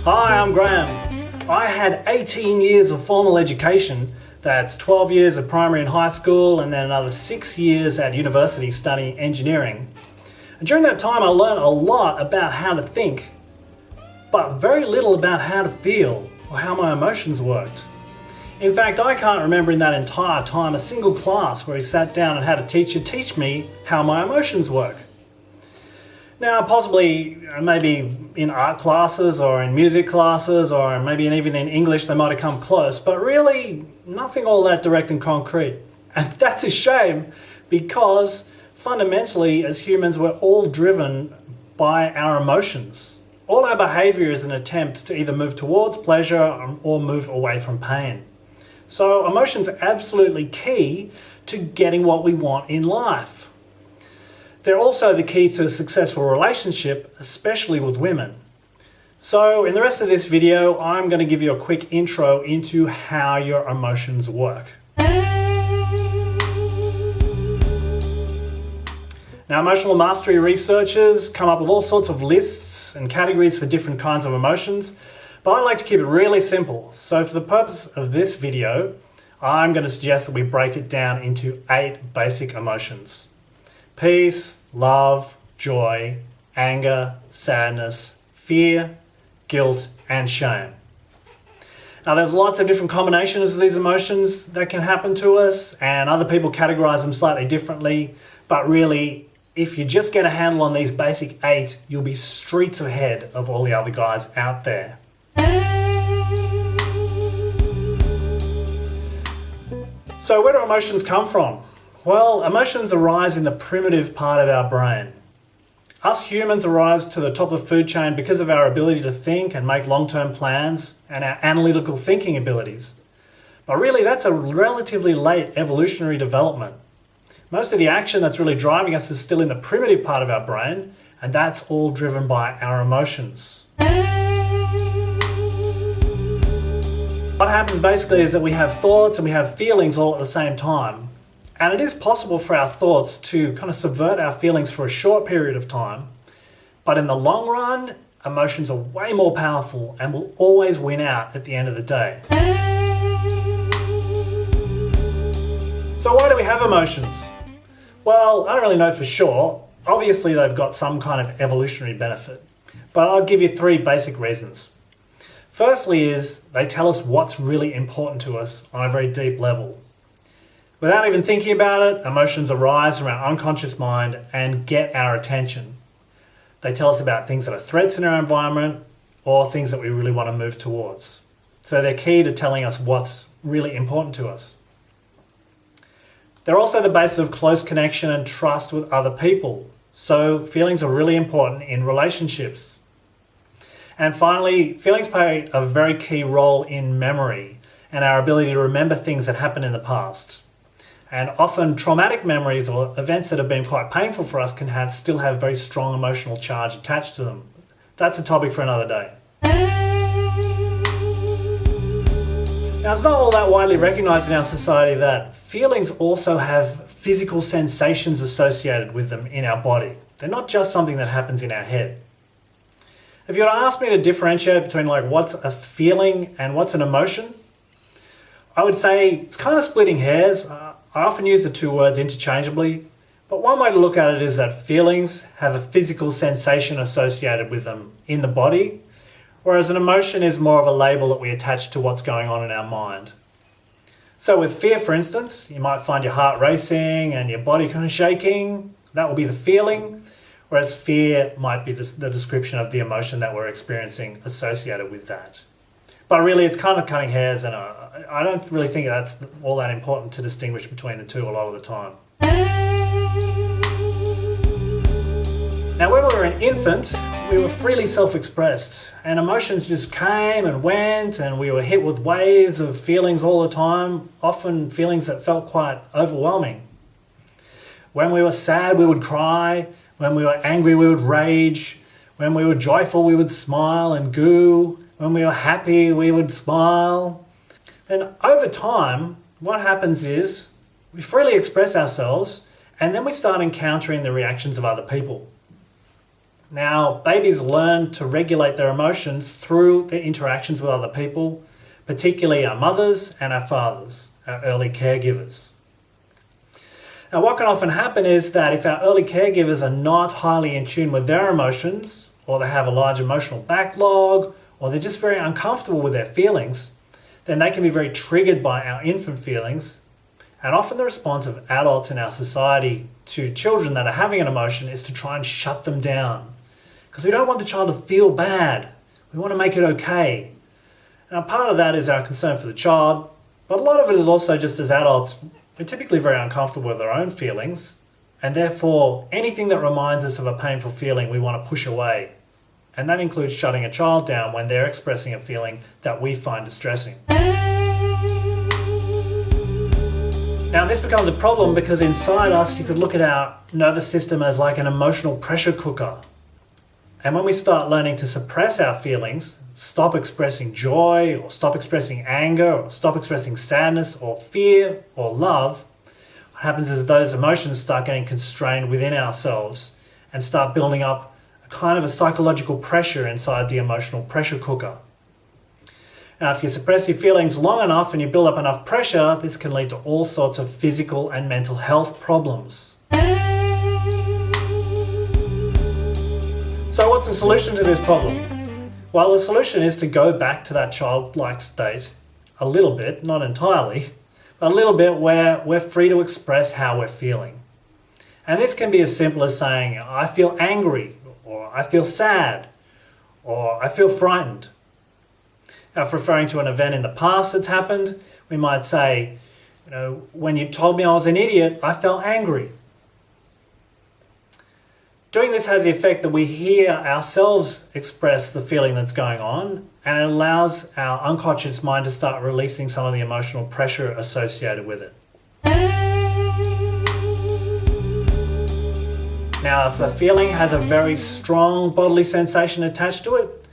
Hi, I'm Graham. I had 18 years of formal education. That's 12 years of primary and high school, and then another 6 years at university studying engineering. And during that time, I learned a lot about how to think, but very little about how to feel or how my emotions worked. In fact, I can't remember in that entire time a single class where he sat down and had a teacher teach me how my emotions work. Now, possibly, maybe in art classes or in music classes or maybe even in English they might have come close, but really nothing all that direct and concrete. And that's a shame because fundamentally as humans we're all driven by our emotions. All our behaviour is an attempt to either move towards pleasure or move away from pain. So emotions are absolutely key to getting what we want in life. They're also the key to a successful relationship, especially with women. So in the rest of this video, I'm going to give you a quick intro into how your emotions work. Now, emotional mastery researchers come up with all sorts of lists and categories for different kinds of emotions, but I like to keep it really simple. So for the purpose of this video, I'm going to suggest that we break it down into 8 basic emotions. Peace, love, joy, anger, sadness, fear, guilt, and shame. Now there's lots of different combinations of these emotions that can happen to us, and other people categorize them slightly differently, but really, if you just get a handle on these basic 8, you'll be streets ahead of all the other guys out there. So where do emotions come from? Well, emotions arise in the primitive part of our brain. Us humans arise to the top of the food chain because of our ability to think and make long-term plans and our analytical thinking abilities. But really, that's a relatively late evolutionary development. Most of the action that's really driving us is still in the primitive part of our brain, and that's all driven by our emotions. What happens basically is that we have thoughts and we have feelings all at the same time. And it is possible for our thoughts to kind of subvert our feelings for a short period of time, but in the long run, emotions are way more powerful and will always win out at the end of the day. So why do we have emotions? Well, I don't really know for sure. Obviously, they've got some kind of evolutionary benefit, but I'll give you 3 basic reasons. Firstly is they tell us what's really important to us on a very deep level. Without even thinking about it, emotions arise from our unconscious mind and get our attention. They tell us about things that are threats in our environment or things that we really want to move towards. So they're key to telling us what's really important to us. They're also the basis of close connection and trust with other people. So feelings are really important in relationships. And finally, feelings play a very key role in memory and our ability to remember things that happened in the past. And often traumatic memories or events that have been quite painful for us can still have very strong emotional charge attached to them. That's a topic for another day. Now, it's not all that widely recognized in our society that feelings also have physical sensations associated with them in our body. They're not just something that happens in our head. If you were to ask me to differentiate between what's a feeling and what's an emotion, I would say it's kind of splitting hairs. I often use the 2 words interchangeably, but one way to look at it is that feelings have a physical sensation associated with them in the body, whereas an emotion is more of a label that we attach to what's going on in our mind. So with fear, for instance, you might find your heart racing and your body kind of shaking. That will be the feeling, whereas fear might be the description of the emotion that we're experiencing associated with that. But really, it's kind of cutting hairs, and I don't really think that's all that important to distinguish between the 2 a lot of the time. Now, when we were an infant, we were freely self-expressed, and emotions just came and went, and we were hit with waves of feelings all the time, often feelings that felt quite overwhelming. When we were sad, we would cry. When we were angry, we would rage. When we were joyful, we would smile and goo. When we were happy, we would smile. And over time, what happens is we freely express ourselves, and then we start encountering the reactions of other people. Now, babies learn to regulate their emotions through their interactions with other people, particularly our mothers and our fathers, our early caregivers. Now, what can often happen is that if our early caregivers are not highly in tune with their emotions, or they have a large emotional backlog, or they're just very uncomfortable with their feelings, then they can be very triggered by our infant feelings. And often the response of adults in our society to children that are having an emotion is to try and shut them down. Because we don't want the child to feel bad. We want to make it okay. Now, part of that is our concern for the child, but a lot of it is also just as adults, we're typically very uncomfortable with our own feelings, and therefore anything that reminds us of a painful feeling we want to push away. And that includes shutting a child down when they're expressing a feeling that we find distressing. Now, this becomes a problem because inside us you could look at our nervous system as like an emotional pressure cooker. And when we start learning to suppress our feelings, stop expressing joy, or stop expressing anger, or stop expressing sadness, or fear, or love, what happens is those emotions start getting constrained within ourselves and start building up a kind of a psychological pressure inside the emotional pressure cooker. Now, if you suppress your feelings long enough and you build up enough pressure, this can lead to all sorts of physical and mental health problems. So what's the solution to this problem? Well, the solution is to go back to that childlike state a little bit, not entirely, but a little bit where we're free to express how we're feeling. And this can be as simple as saying, I feel angry, or I feel sad, or I feel frightened. Now, if referring to an event in the past that's happened, we might say, when you told me I was an idiot, I felt angry. Doing this has the effect that we hear ourselves express the feeling that's going on, and it allows our unconscious mind to start releasing some of the emotional pressure associated with it. Now, if a feeling has a very strong bodily sensation attached to it,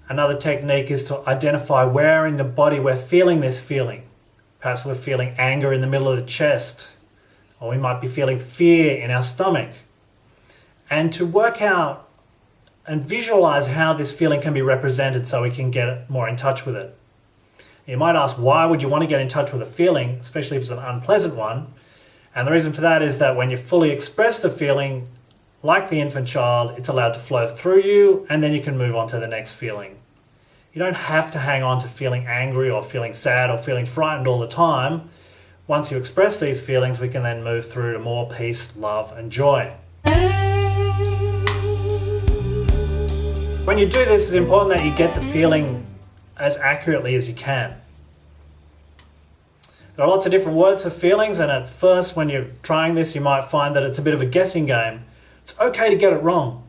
another technique is to identify where in the body we're feeling this feeling. Perhaps we're feeling anger in the middle of the chest, or we might be feeling fear in our stomach. And to work out and visualize how this feeling can be represented so we can get more in touch with it. You might ask, why would you want to get in touch with a feeling, especially if it's an unpleasant one? And the reason for that is that when you fully express the feeling, like the infant child, it's allowed to flow through you, and then you can move on to the next feeling. You don't have to hang on to feeling angry or feeling sad or feeling frightened all the time. Once you express these feelings, we can then move through to more peace, love, and joy. When you do this, it's important that you get the feeling as accurately as you can. There are lots of different words for feelings, and at first when you're trying this, you might find that it's a bit of a guessing game. It's okay to get it wrong,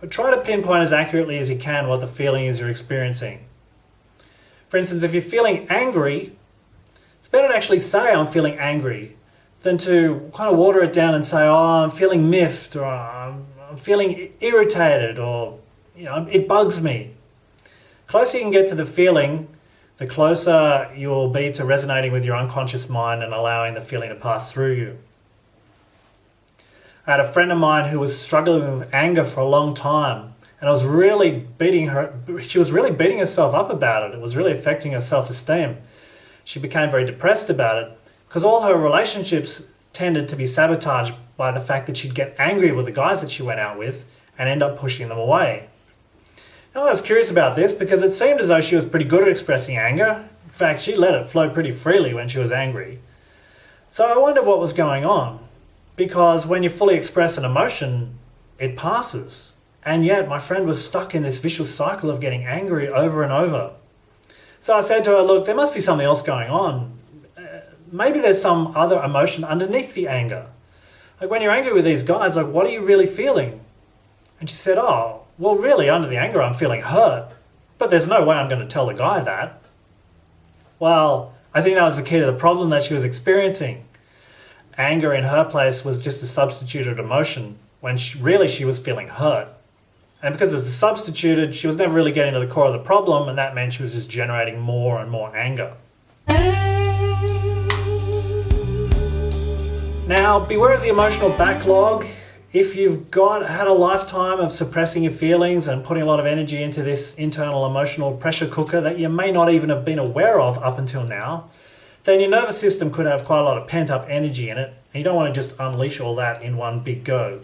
but try to pinpoint as accurately as you can what the feeling is you're experiencing. For instance, if you're feeling angry, it's better to actually say I'm feeling angry than to kind of water it down and say, I'm feeling miffed, or I'm feeling irritated, or it bugs me. The closer you can get to the feeling, the closer you'll be to resonating with your unconscious mind and allowing the feeling to pass through you. I had a friend of mine who was struggling with anger for a long time, and she was really beating herself up about it. It was really affecting her self-esteem. She became very depressed about it because all her relationships tended to be sabotaged by the fact that she'd get angry with the guys that she went out with and end up pushing them away. Now, I was curious about this because it seemed as though she was pretty good at expressing anger. In fact, she let it flow pretty freely when she was angry. So I wondered what was going on, because when you fully express an emotion, it passes. And yet my friend was stuck in this vicious cycle of getting angry over and over. So I said to her, look, there must be something else going on. Maybe there's some other emotion underneath the anger. Like when you're angry with these guys, like what are you really feeling? And she said, well, really, under the anger, I'm feeling hurt, but there's no way I'm going to tell the guy that. Well, I think that was the key to the problem that she was experiencing. Anger in her place was just a substituted emotion when she was feeling hurt. And because it was substituted, she was never really getting to the core of the problem, and that meant she was just generating more and more anger. Now, beware of the emotional backlog. If you've had a lifetime of suppressing your feelings and putting a lot of energy into this internal emotional pressure cooker that you may not even have been aware of up until now, then your nervous system could have quite a lot of pent-up energy in it, and you don't want to just unleash all that in one big go.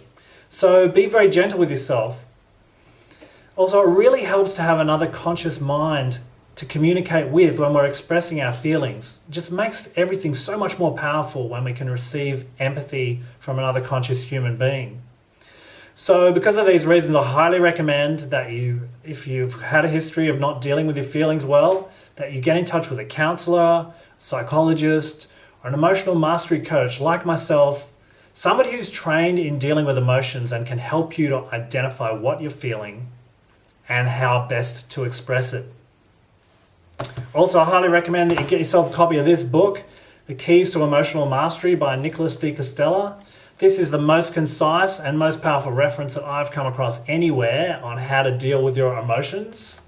So be very gentle with yourself. Also, it really helps to have another conscious mind to communicate with when we're expressing our feelings. It just makes everything so much more powerful when we can receive empathy from another conscious human being. So because of these reasons, I highly recommend that if you've had a history of not dealing with your feelings well, that you get in touch with a counselor, psychologist, or an emotional mastery coach like myself, somebody who's trained in dealing with emotions and can help you to identify what you're feeling and how best to express it. Also, I highly recommend that you get yourself a copy of this book, The Keys to Emotional Mastery by Nicholas D. Costella. This is the most concise and most powerful reference that I've come across anywhere on how to deal with your emotions.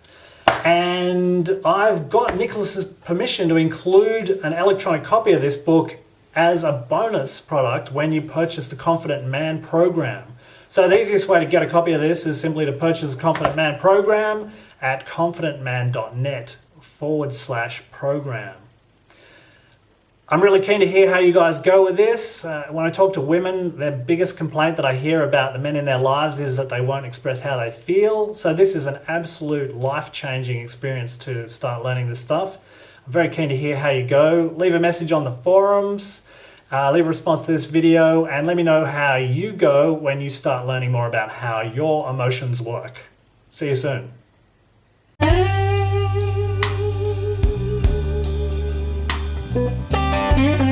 And I've got Nicholas's permission to include an electronic copy of this book as a bonus product when you purchase the Confident Man program. So the easiest way to get a copy of this is simply to purchase the Confident Man program at confidentman.net/program. I'm really keen to hear how you guys go with this. When I talk to women, their biggest complaint that I hear about the men in their lives is that they won't express how they feel. So this is an absolute life-changing experience to start learning this stuff. I'm very keen to hear how you go. Leave a message on the forums, leave a response to this video, and let me know how you go when you start learning more about how your emotions work. See you soon. Mm-hmm.